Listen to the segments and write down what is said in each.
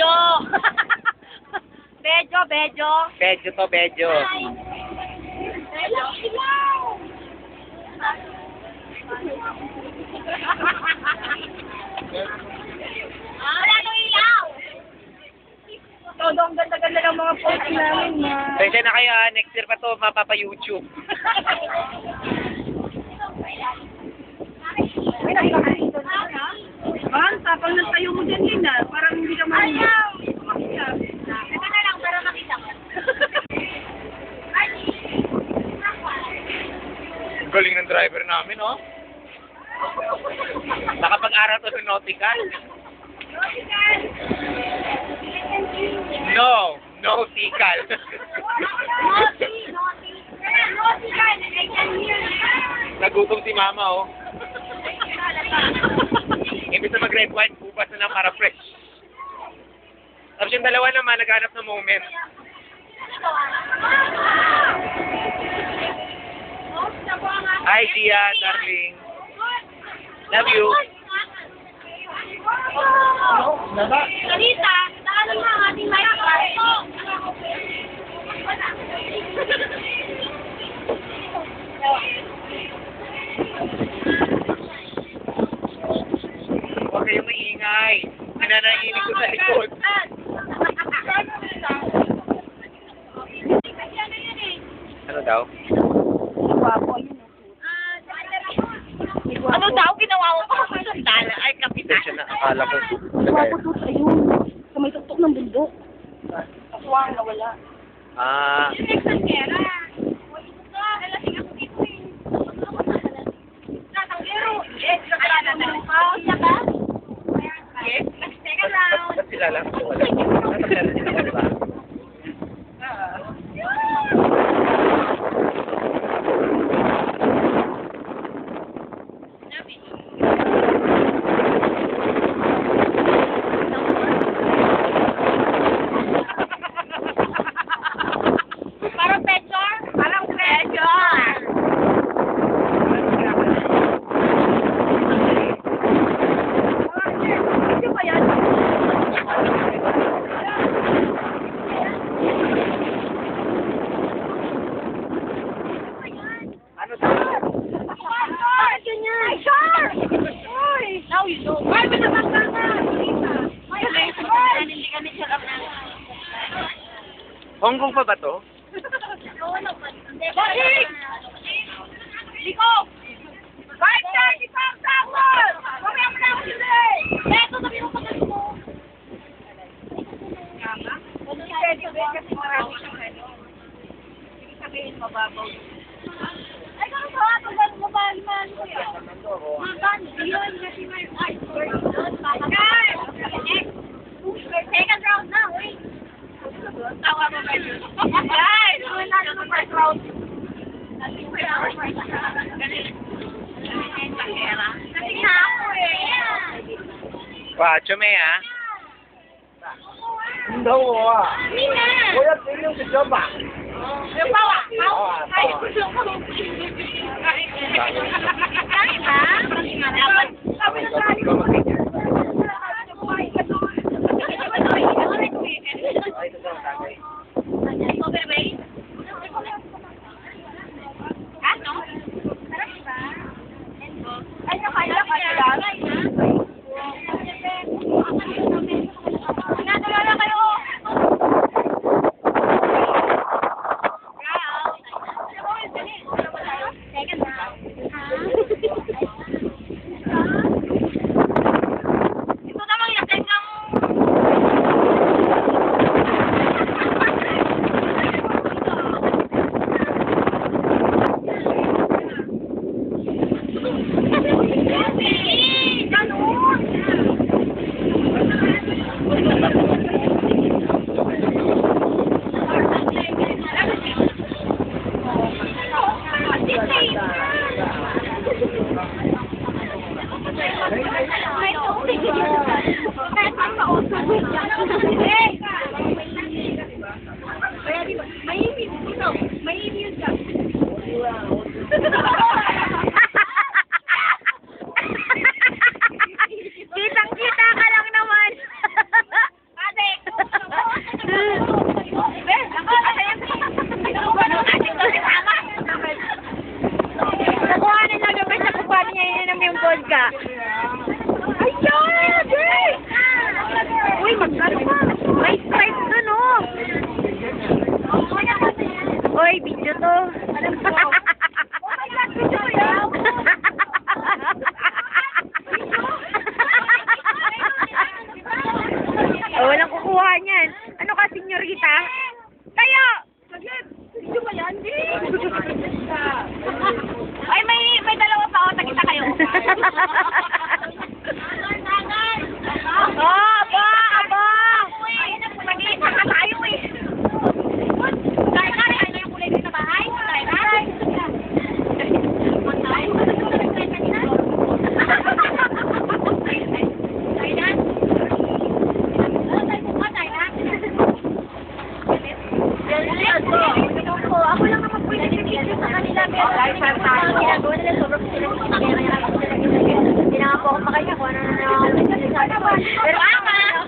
Bedyo. Bedyo, bedyo. Bedyo to, bedyo. Bedyo. Ilaw. Wala nang ilaw. Todo ang ganda-ganda ng mga post namin. Pwede na kayo, next year pa to, mapapa-YouTube. Bang, tapang ng tayo mo dyan, Lina. Parang hindi ka ayaw. Ito na lang, para makita mo. Galing ng driver namin, oh. Nakapag-aral to sa nautical. No, nautical. Nagutom si mama, oh. Imbis na mag-red wine, bukas na lang para fresh. Tapos yung dalawa naman, naghanap ng moment. Hi, Gia, darling. Love you. Salita, saan ang ating lifeguard? Huwag kayong maingay. Nananahilig ko sa likod. Ano daw? Ano daw ginawa mo pa sa sandala? Ay, kapitan. Siya na, akala ko. Napaputut ayun. Sa may tuktok ng bundok. Aswang nawala. Ah, Yung next ang pera. Nalasing ako dito eh. Natanggero. Yes, nakala na ng pausa ka. Yes, teka lang. ba't sila lang? Wala. Nakapagdala sila ka, diba? Parang pechor? Parang pechor. Video ba yan? Ano daw? Bakit ganyan? Sure! Oy! Now you know. Ay, may nabasa na! Hindi kami sarap na. Hong Kong pa ba to? Bakit? Liko! Kahit na, di pa ang tawag! Mamaya mo na ako sila eh! Eto, sabi mo pa kasi mo. Kama? Ano yung pwede kasi marami siyang ano. Ibig sabihin, mababaw. Ay, kung sa ato, mabahiman ko yan. Maban, yun, kasi may iceberg doon. Guys! Second round na, wait. Tawa mo ba yun? Guys! Gawin natin ang first round. Kasi na ako eh. Pacho, may ah. Mina! Yung bawa! Ay, gusto ko. Ay, ba? Sabi na sa akin. Ano? Sarap ba? Ay, nakailang ka na lang. Natulala kayo. Second round. ganyan. Ano ka, senyorita? Tayo! Hindi ba yan? Ay, may dalawa pa ako. Tagita kayo. Aba! Mag-iisa ka tayo eh. Kaya, ano yung kulay dito sa bahay? Ako lang naman po yung nag-video sa kanila. Ginagawa nila sobrang sila. Hindi na po ako makaya kung ano na. Pero ama!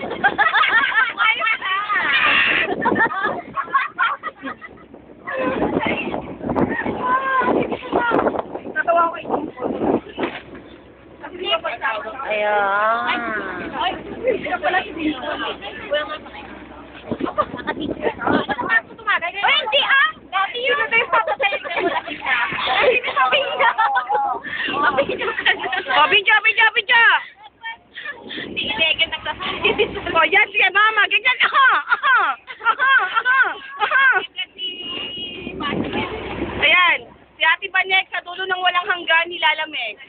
Natawa ko ito. Ayan. Ay, sila pala si Dito. Ay, hindi ah! Dati yun. Ito yung papasaya ko. Ay, sabihin ka. O, video! Hindi, Megan nagsasabi. O, yan, sige, mama, ganyan. Aha! Ayan, si Ate Banek sa dulo ng walang hanggan, nilalamig.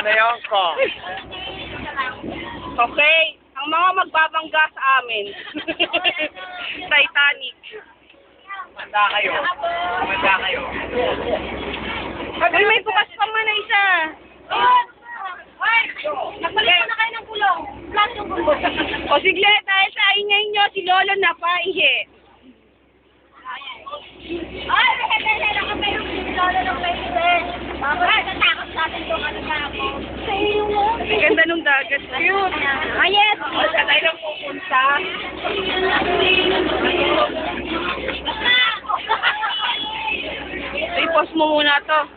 Nayon ko. Okay, ang mga magbabangga sa amin. Titanic. Manda kayo. Uy, may bukas pa man na isa. Ay! Nagpalit na kayo ng kulong. Plus yung kulong. O sige, dahil sa ingay nyo, si Lolo na paihi. Ay, may lang kami yung lolo ng baby. Ay, natakot sa atin itong ano na ako. Sa iyo mo. Ang ganda nung dagat. Cute. Ah, yes. Saan tayo lang pupunta? I-post mo muna to.